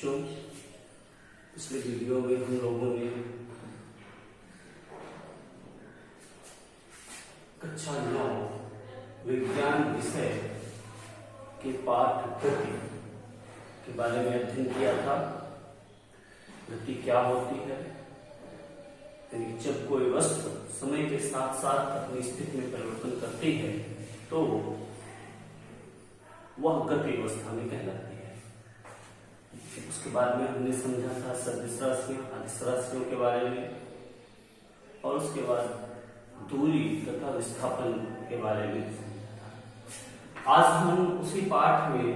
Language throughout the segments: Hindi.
बच्चों, पिछले वीडियो में हम लोगों ने कक्षा 9 विज्ञान विषय के पाठ गति के बारे में अध्ययन किया था। गति क्या होती है, यानी जब कोई वस्तु समय के साथ साथ अपनी स्थिति में परिवर्तन करती है तो वह गति अवस्था में कहलाती है। उसके बाद में हमने समझा था सदिश राशियों, अदिश राशियों के बारे में, और उसके बाद दूरी तथा विस्थापन के बारे में समझा था। आज हम उसी पाठ में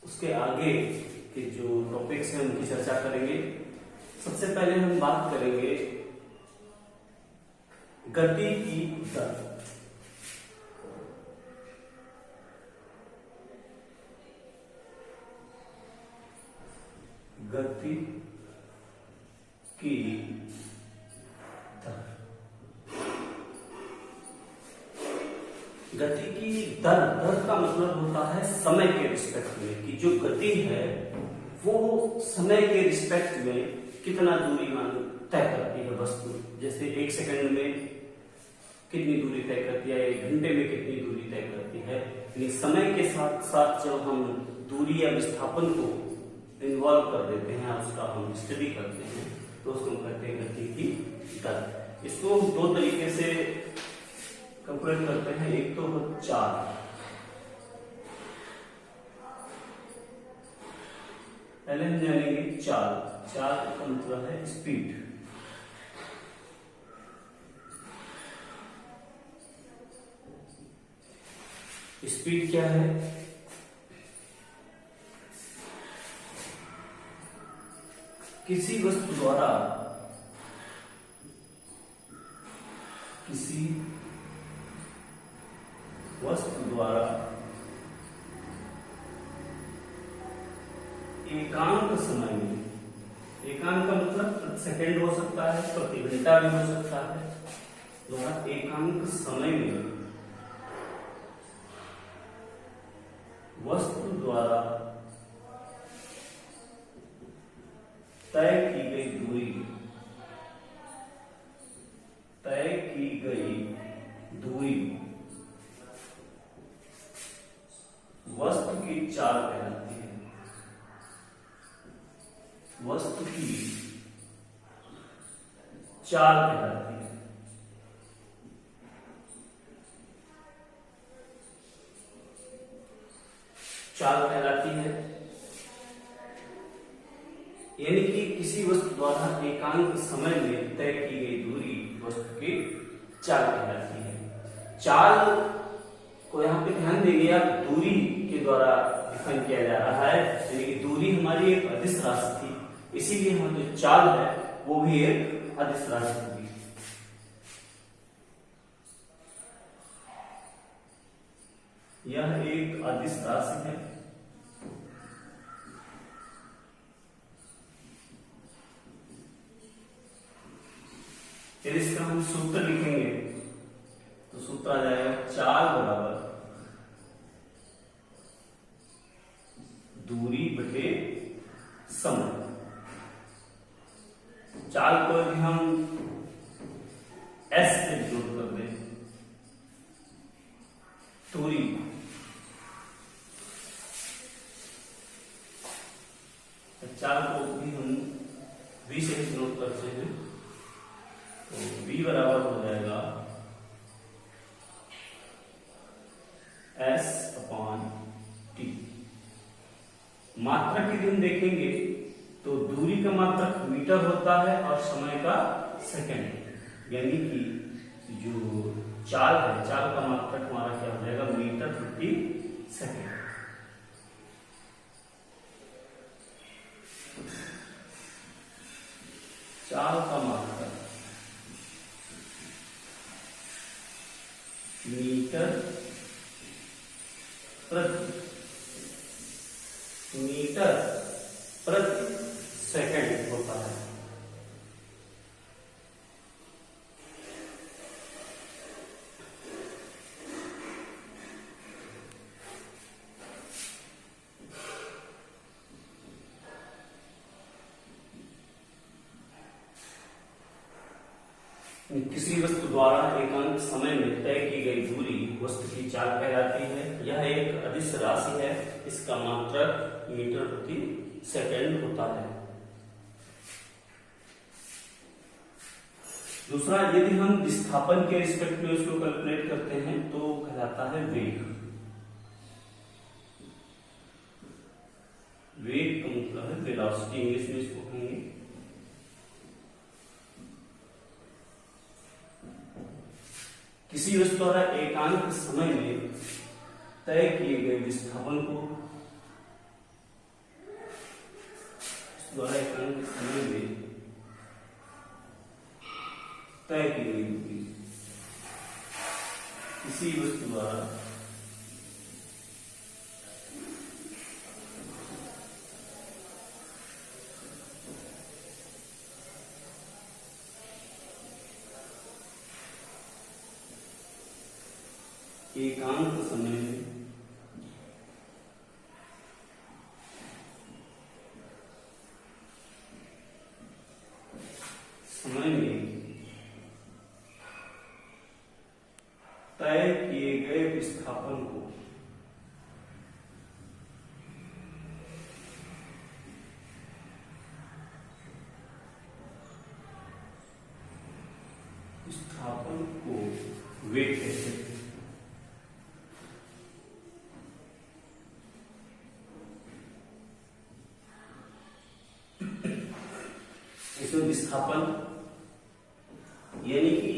उसके आगे के जो टॉपिक्स हैं उनकी चर्चा करेंगे। सबसे पहले हम बात करेंगे गति की दर। गति की दर। गति की दर का मतलब होता है समय के रिस्पेक्ट में, कि जो गति है वो समय के रिस्पेक्ट में कितना दूरी तय करती है वस्तु। जैसे 1 सेकंड में कितनी दूरी तय करती है, 1 घंटे में कितनी दूरी तय करती है। यानी समय के साथ साथ जब हम दूरी या विस्थापन को इन्वॉल्व कर देते हैं, उसका हम स्टडी करते हैं, तो उसको कहते हैं गति की दर। इसको हम 2 तरीके से कैलकुलेट करते हैं। एक तो चाल, पहले हम जानेंगे चाल। चाल का मतलब है स्पीड। स्पीड क्या है? किसी वस्तु द्वारा एकांक समय में, एकांक का मतलब प्रति सेकंड हो सकता है, प्रति घंटा भी हो सकता है, द्वारा एकांक समय में वस्तु द्वारा तय की गई दूरी वस्तु की चाल कहलाती है। वस्तु की चाल कहलाती है। चाल कहलाती है यानी कि किसी वस्तु द्वारा एकांक समय में तय की गई दूरी वस्तु की चाल कहलाती है। चाल को यहाँ पे ध्यान देंगे आप, दूरी के द्वारा डिफाइन किया जा रहा है, यानी कि दूरी हमारी एक अदिश राशि थी, इसीलिए हम जो चाल है वो भी एक अदिश राशि होगी। यह एक अदिश राशि है। फिर इसका हम सूत्र लिखेंगे तो सूत्र आ जाएगा चाल बराबर दूरी बटे समय। चाल को भी हम S से डिनोट कर दें, दूरी चाल को भी हम V से डिनोट करते हैं, तो V बराबर हो जाएगा S/T। मात्रक यदि हम देखेंगे तो दूरी का मात्रक मीटर होता है और समय का सेकंड, यानी कि जो चाल है, चाल का मात्रक हमारा क्या हो जाएगा, मीटर प्रति सेकंड। चाल का मात्रक मीटर प्रति सेकंड होता है। किसी वस्तु द्वारा एकांक समय में तय की गई दूरी वस्तु की चाल कहलाती है। यह एक अदिश राशि है। इसका मात्रक मीटर प्रति सेकंड होता है। दूसरा, यदि हम विस्थापन के रिस्पेक्ट में उसको कैलकुलेट करते हैं तो कहलाता है वेग। वेग का मतलब है वेलोसिटी, इंग्लिश में इसको कहेंगे। किसी वस्तु द्वारा एकांक समय में तय किए गए विस्थापन को द्वारा एकांक समय में तय की गई दूरी, किसी वस्तु द्वारा एकांक समय में तय किए गए विस्थापन को वेग कहते हैं। इसमें विस्थापन यानी कि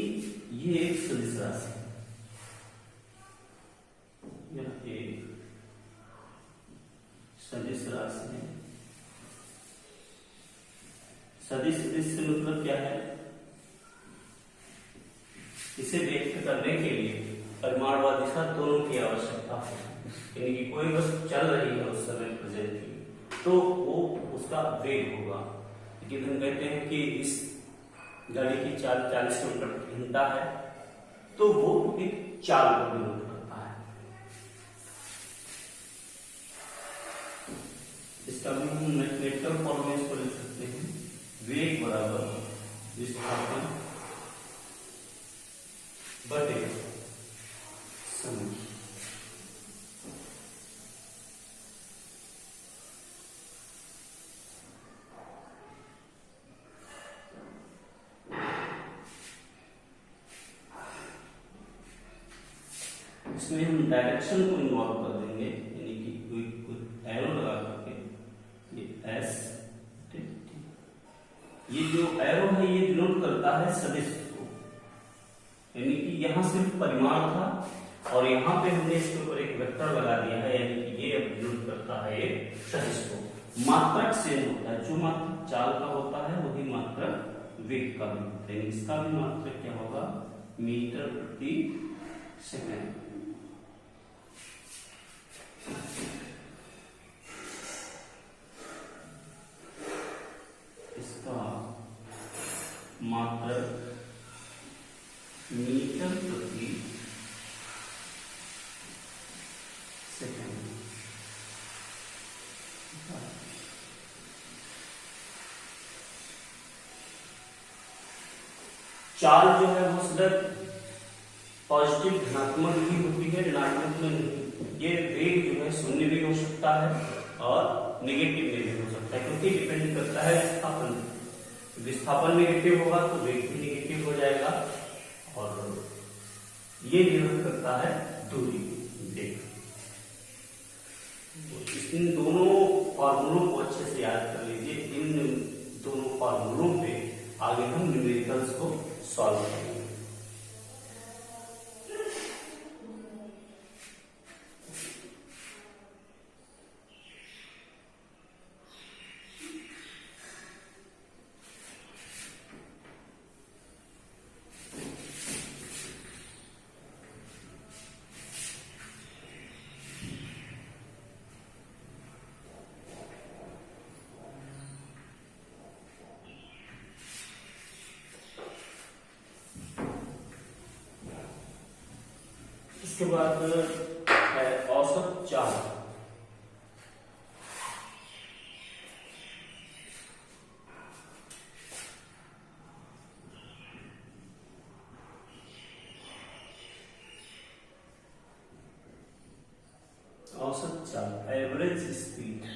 ये एक सदिश राशि है, यह एक सदिश राशि है। सदिश से मतलब क्या है? इसे व्यक्त करने के लिए परिमाण व दिशा दोनों की आवश्यकता है। यानी कि कोई वस्तु चल रही है उस समय प्रेजेंटली तो वो उसका वेग होगा। लेकिन हम कहते हैं कि इस गाड़ी की चाल 40 किलोमीटर प्रति घंटा है तो वो एक चाल को विरोध करता है। इसका भी हम मैथमेटिकल फॉर्म में इसको लिख सकते हैं, वेग बराबर विस्थापन बटे समय। इसमें हम डायरेक्शन को इन्वॉल्व कर देंगे, यानी कि कोई एरो लगा करके ये एस, ये जो एरो है ये डिनोट करता है सदिश को, यानी कि यहाँ सिर्फ परिमाण था और यहाँ पे हमने इसके ऊपर एक वेक्टर लगा दिया है, यानी कि ये अब डिनोट करता है एक सदिश को। मात्रक सेम होता है, जो मात्रक चाल का होता है वही मात्रक वेग का भी होता है। इसका भी मात्रक क्या होगा? मीटर प्रति सेकंड। इसका मात्रक मीटर प्रति सेकंड। चाल जो है वो सदैव पॉजिटिव धनात्मक ही होती है, ऋणात्मक में नहीं। ये वेग जो है शून्य भी हो सकता है और निगेटिव में भी हो सकता है, क्योंकि डिपेंड करता है विस्थापन। विस्थापन निगेटिव होगा तो वेग भी निगेटिव हो जाएगा और ये निर्भर करता है दूरी वेग। इन दोनों फॉर्मूलों को अच्छे से याद कर लीजिए। इन दोनों फॉर्मूलों पे आगे हम न्यूमेरिकल्स को सॉल्व करेंगे। इसके बाद है औसत चाल। Average speed.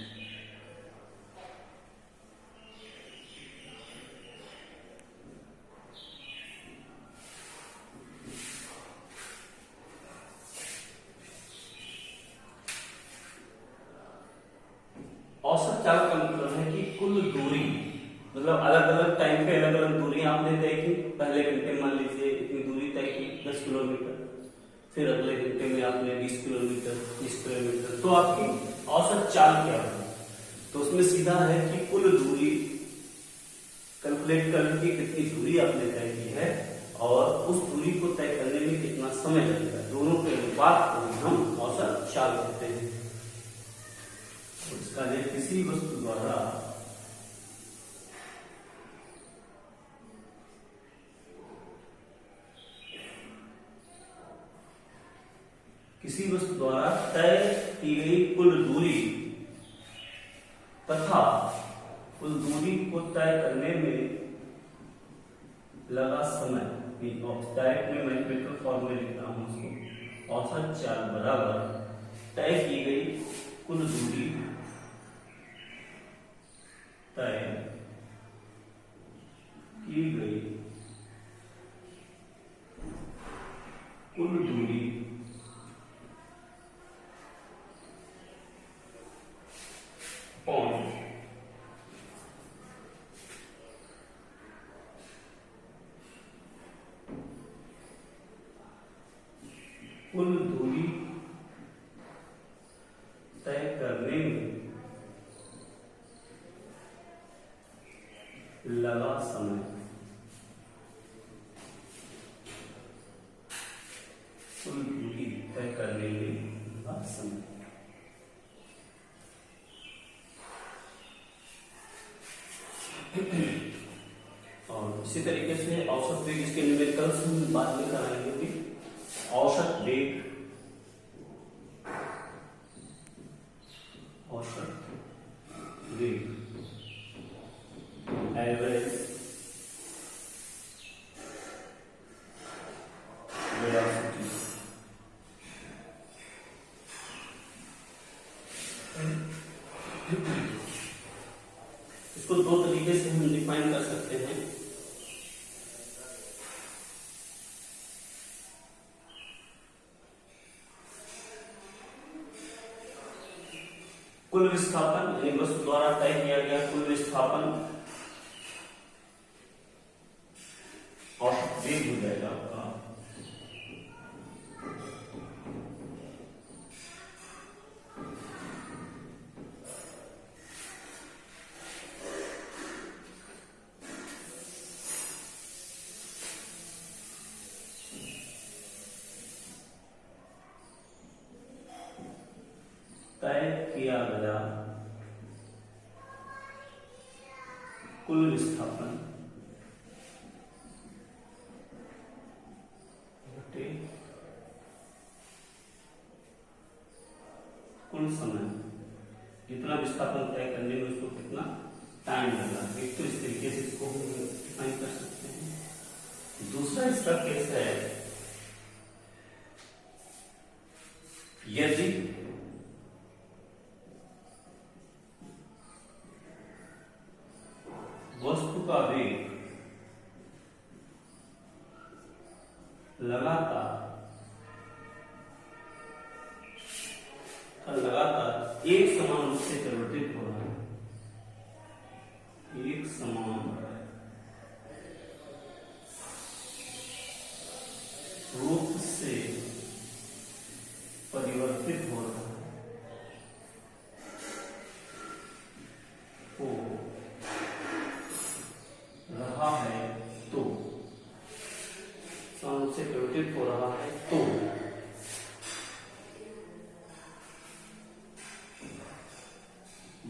औसत चाल का मतलब है कि कुल दूरी, मतलब अलग अलग टाइम पे अलग अलग दूरी आपने तय की। पहले घंटे मान लीजिए इतनी दूरी तय की 10 किलोमीटर, फिर अगले घंटे में आपने 20 किलोमीटर, 30 किलोमीटर, तो आपकी औसत चाल क्या है? तो उसमें सीधा है कि कुल दूरी कैलकुलेट कर कि कितनी दूरी आपने तय की है और उस दूरी को तय करने में कितना समय लगेगा, दोनों के अनुपात को हम औसत चाल कहते हैं। उसका किसी वस्तु द्वारा तय की गई कुल दूरी तथा उस दूरी को तय करने में लगा समय, डायरेक्ट में मैथमेटिकल फॉर्मूले लिख रहा हूं उसको, औसत चाल बराबर तय की गई कुल दूरी तय की गई कुल दूरी पॉइंट कुल दूरी तय करने में लगा समय। कुल दूरी तय करने में लगा समय। और इसी तरीके से औसत वेग, इसके न्यूमेरिकल्स हम बाद में कराएंगे भी। औसत वेग, एवरेज वेलोसिटी, इसको दो तरीके से हम डिफाइन कर सकते हैं। कुल विस्थापन, यानी वस्तु द्वारा तय किया गया कुल विस्थापन औसत वेग हो जाएगा आपका। तय किया गया कुल विस्थापन कुल समय, जितना विस्थापन तय करने में उसको कितना टाइम लगा। एक तो इस तरीके से इसको हम डिफाइन कर सकते हैं। दूसरा इसका केस है, यदि वस्तु का वेग लगातार एक समान रूप से परिवर्तित हो रहा है, एक समान रूप से परिवर्तित हो रहा है, तो समान रूप से परिवर्तित हो रहा है तो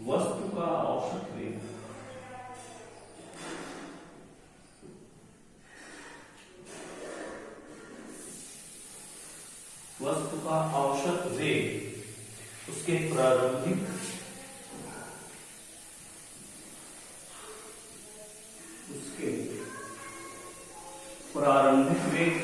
वस्तु का औसत वेग उसके प्रारंभिक वेग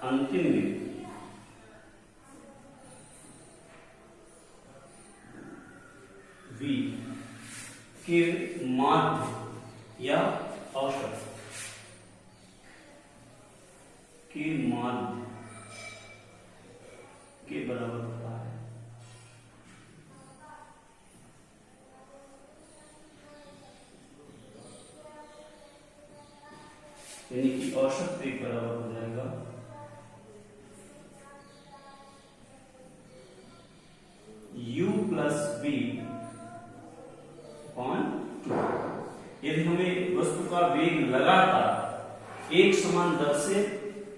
अंतिम वेग v के माध्य या औसत के माध्य के बराबर होता है। यानी कि औसत वेग बराबर हो जाएगा u प्लस v अपॉन 2। यदि हमें वस्तु का वेग लगातार एक समान दर से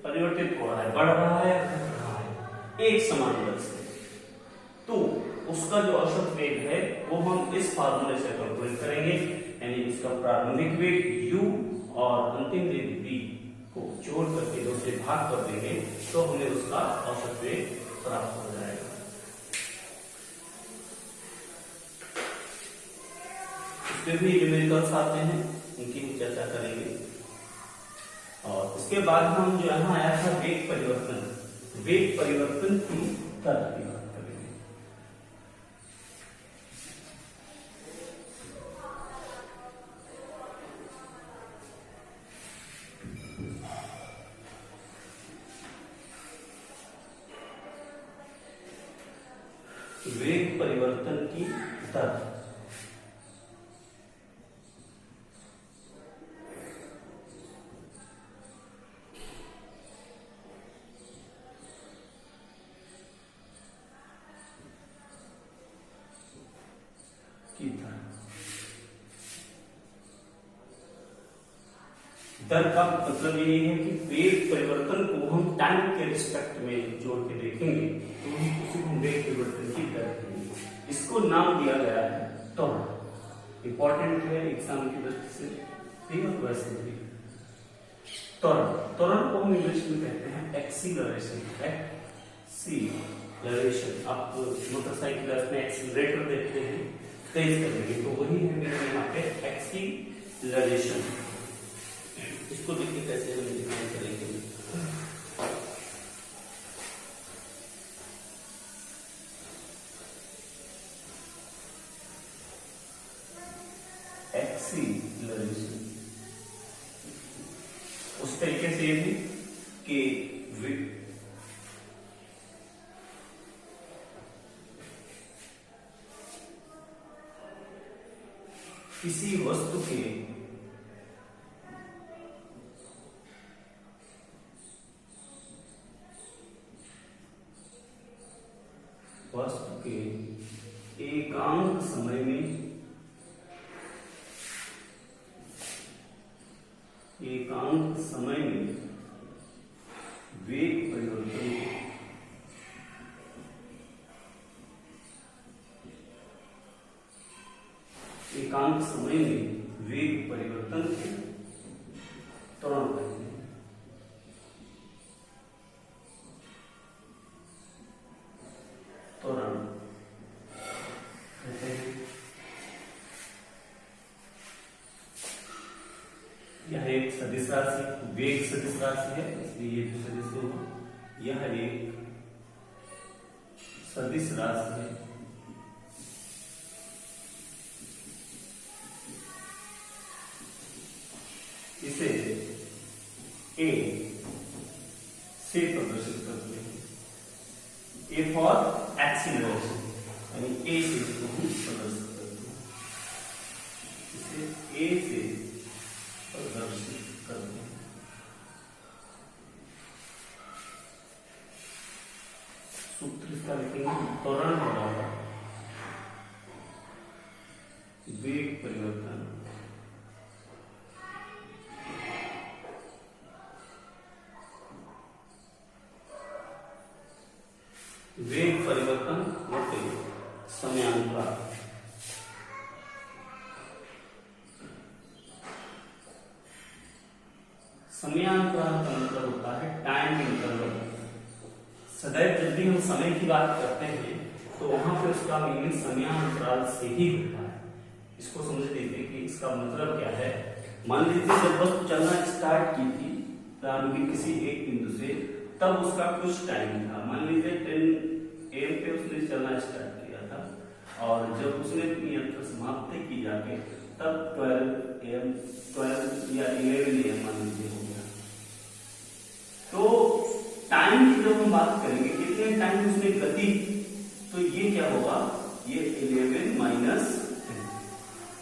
परिवर्तित हो रहा है, बढ़ रहा है, घट रहा है एक समान दर से, तो उसका जो औसत वेग है वो हम इस फार्मूले से कैलकुलेट करेंगे। यानी उसका प्रारंभिक वेग u और अंतिम वेग v को जोड़ करके 2 से भाग कर देंगे तो हमें उसका औसत वेग प्राप्त हो जाएगा। इसमें भी न्यूमेरिकल्स आते हैं, उनकी हम चर्चा करेंगे। और उसके बाद हम जो यहाँ आया था वेग परिवर्तन की दर की बात करेंगे। वेग परिवर्तन की दर की दर का मतलब ये है कि वेग परिवर्तन को हम टाइम के रिस्पेक्ट में जोड़ के देखेंगे तो उसी को वेग परिवर्तन की दर कहेंगे। इसको नाम दिया गया है त्वरण। इंपॉर्टेंट है एग्जाम की दृष्टि से, ठीक है। वैसे भी त्वरण को हम इंग्लिश में कहते हैं एक्सीलरेशन। आप मोटरसाइकिल में एक्सीलरेटर देखते हैं, तेज करेंगे तो वही है मेरे यहाँ पे एक्सीलरेशन। इसको देखिए कैसे हम डिफाइन करेंगे। एक्सीलरेशन उस तरीके से भी कि किसी वस्तु के एकांक समय में वेग परिवर्तन एकांक समय में वेग परिवर्तन के त्वरण कहते हैं। त्वरण कहते हैं। यह एक सदिश राशि, वेग सदिश राशि है, इसलिए ये जो सदिश होगा यह एक सदिश राशि है। इसे ए से प्रदर्शित करते हैं। ए फॉर एक्सीलरेशन, यानी ए से इसको प्रदर्शित करते हैं। इसे ए से प्रदर्शित करते हैं। सूत्र इसका लिखेंगे, त्वरण बराबर वेग परिवर्तन बटे समयांतराल। समयांतराल का मतलब होता है टाइम इंटरवल। सदैव जब भी हम समय की बात करते हैं तो वहां पे उसका मीनिंग समयांतराल से ही होता है। इसको समझ लीजिए कि इसका मतलब क्या है। मान लीजिए जब वस्तु चलना स्टार्ट की थी प्रारंभिक किसी एक बिंदु से तब उसका कुछ टाइम था, मान लीजिए 10 AM पे उसने चलना स्टार्ट किया था, और जब उसने अपनी यात्रा समाप्त की जाके तब 12 AM 12 या 11 AM मान लीजिए हो गया। तो टाइम की जब हम बात करेंगे कितने टाइम उसने गति, तो ये क्या होगा, ये 11 माइनस 10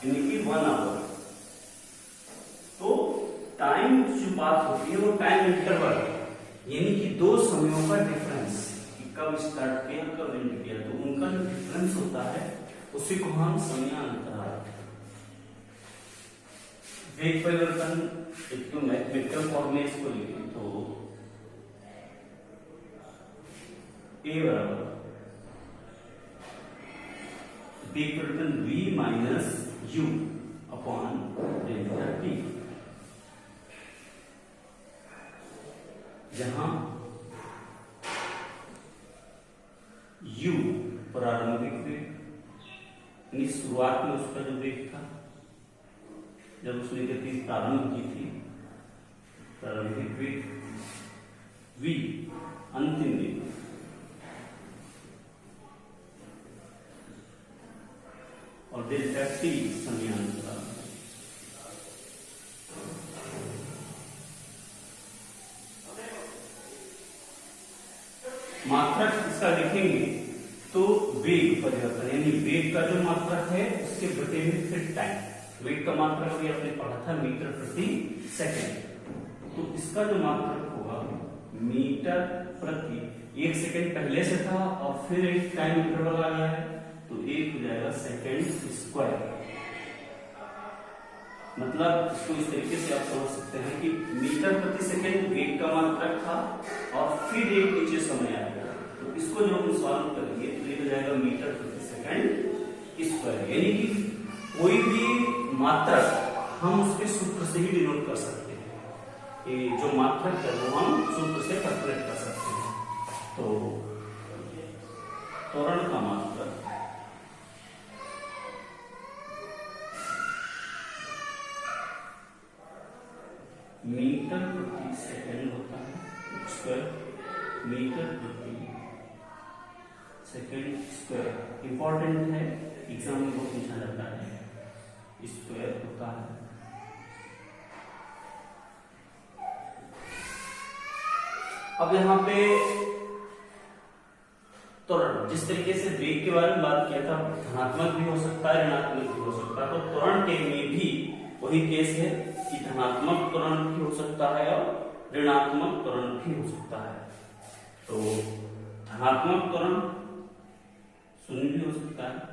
यानी कि 1 आवर। तो टाइम जो बात होती है वो टाइम इंटरवल यानी कि दो समयों का डिफरेंस, कि कब स्टार्ट किया कब एंड किया, तो उनका जो डिफरेंस होता है उसी को हम समयांतराल, वेग परिवर्तन, एक तो मैथमेटिकल फॉर्म में इसको लिखें तो A बराबर वेग परिवर्तन V minus U upon delta T, जहां U प्रारंभिक वेग यानी शुरुआत में उसका जो वेग था जब उसने गति प्रारंभ की थी, प्रारंभिक वेग, V अंतिम वेग, और डेल्टा T समयांतराल। मात्रक इसका लिखेंगे तो वेग परिवर्तन यानी वेग का जो मात्रक है उसके बटे में फिर टाइम, वेग का मात्रक भी आपने पढ़ा था मीटर प्रति सेकंड, तो इसका जो मात्रक होगा मीटर प्रति, 1 सेकंड पहले से था और फिर एक टाइम इंटरवल आ गया है तो एक हो जाएगा सेकंड स्क्वायर। मतलब इसको इस तरीके से आप समझ सकते हैं कि मीटर प्रति सेकंड वेग का मात्रक था और फिर एक नीचे समय आएगा, तो इसको जब हम सॉल्व करेंगे तो ये हो जाएगा मीटर प्रति सेकंड स्क्वायर, यानी कि कोई भी मात्रक हम उसके सूत्र से ही डिनोट कर सकते हैं, ये जो मात्रक है वो हम सूत्र से कैलकुलेट कर सकते हैं। तो त्वरण का मात्रक मीटर प्रति सेकंड होता है स्क्वायर, मीटर प्रति सेकंड स्क्वायर इंपॉर्टेंट है, एग्जाम में बहुत पूछा जाता है, स्क्वायर होता है। अब यहाँ पे त्वरण, जिस तरीके से वेग के बारे में बात किया था, धनात्मक भी हो सकता है ऋणात्मक भी हो सकता है, तो त्वरण के में भी वही केस है कि धनात्मक त्वरण भी हो सकता है और ऋणात्मक त्वरण भी हो सकता है। तो धनात्मक त्वरण शून्य भी हो सकता है,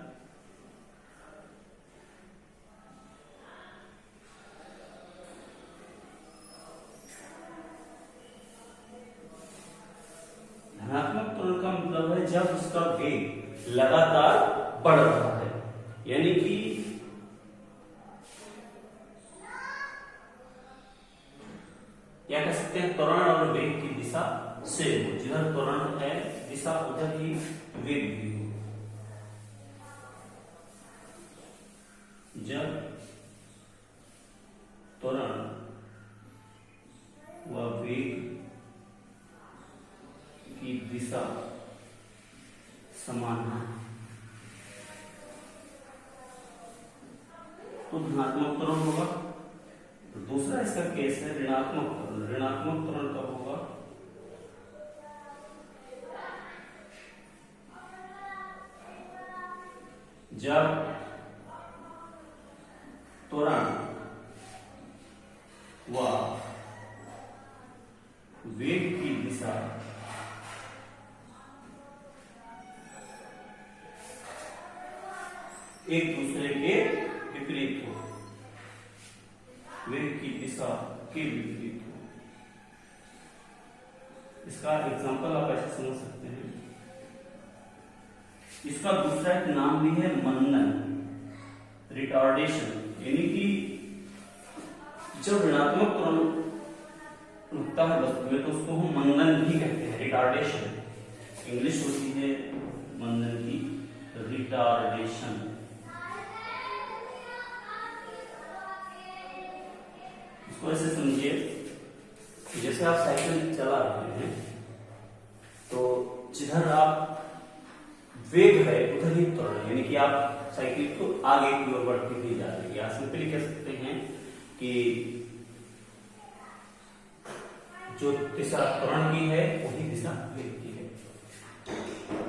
धनात्मक त्वरण का मतलब है जब उसका वेग लगातार बढ़ रहा है, यानी कि क्या कह सकते हैं त्वरण और वेग की दिशा सेम हो, जिधर त्वरण है दिशा उधर ही वेग भी हो। जब त्वरण व वेग की दिशा समान है तो धनात्मक त्वरण होगा। तो दूसरा इसका केस है ऋणात्मक त्वरण। ऋणात्मक त्वरण कब होगा, जब त्वरण व वेग की दिशा एक दूसरे के विपरीत हो, वेग की दिशा के विपरीत हो। इसका एग्जांपल आप ऐसे समझ सकते हैं, इसका दूसरा एक नाम भी है मंदन, रिटार्डेशन, यानी कि जब ऋणात्मक त्वरण रुकता है वस्तु में तो उसको हम मंदन भी कहते हैं, रिटार्डेशन। इंग्लिश होती है मंदन की रिटार्डेशन। इसको ऐसे समझिए, जैसे आप साइकिल चला रहे हैं वेग है उधर ही त्वरण, यानी कि आप साइकिल को आगे की ओर बढ़ती हुई जा रही है। या सिंपली कह सकते हैं कि जो दिशा त्वरण की है वही दिशा वेग की है।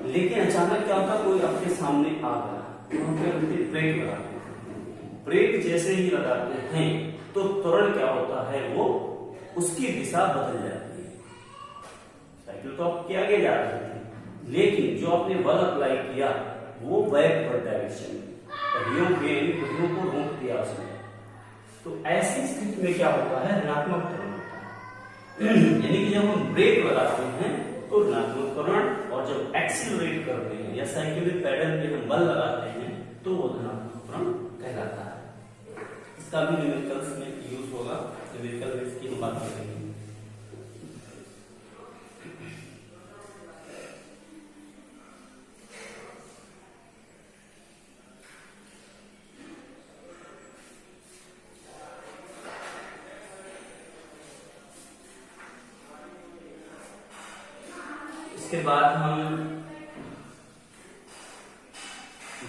लेकिन अचानक क्या होता, कोई आपके सामने आ गया, वहां पे ब्रेक लगाते हैं। ब्रेक जैसे ही लगाते हैं तो त्वरण क्या होता है, वो उसकी दिशा बदल जाती है। साइकिल तो आपके आगे जा रही थी, लेकिन जो आपने बल अप्लाई किया वो बैकवर्ड डायरेक्शन में, पहियों को रोक दिया उसने। तो ऐसी स्थिति में क्या होता है, ऋणात्मक त्वरण होता है। यानी कि जब हम ब्रेक लगाते हैं तो ऋणात्मक त्वरण, और जब एक्सीलरेट करते हैं या साइकिल में पैडल पे हम बल लगाते हैं तो वो धनात्मक त्वरण कहलाता है। इसका भी न्यूमेरिकल्स में यूज होगा, न्यूमेरिकल में इसकी हम बात करेंगे। इसके बाद हम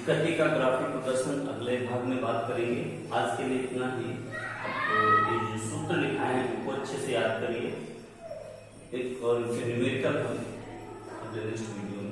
गति का ग्राफिक प्रदर्शन अगले भाग में बात करेंगे। आज के लिए इतना ही। आपको ये जो सूत्र लिखाए हैं उनको अच्छे से याद करिए, एक और इनके न्यूमेरिकल हम अगले नेक्स्ट वीडियो में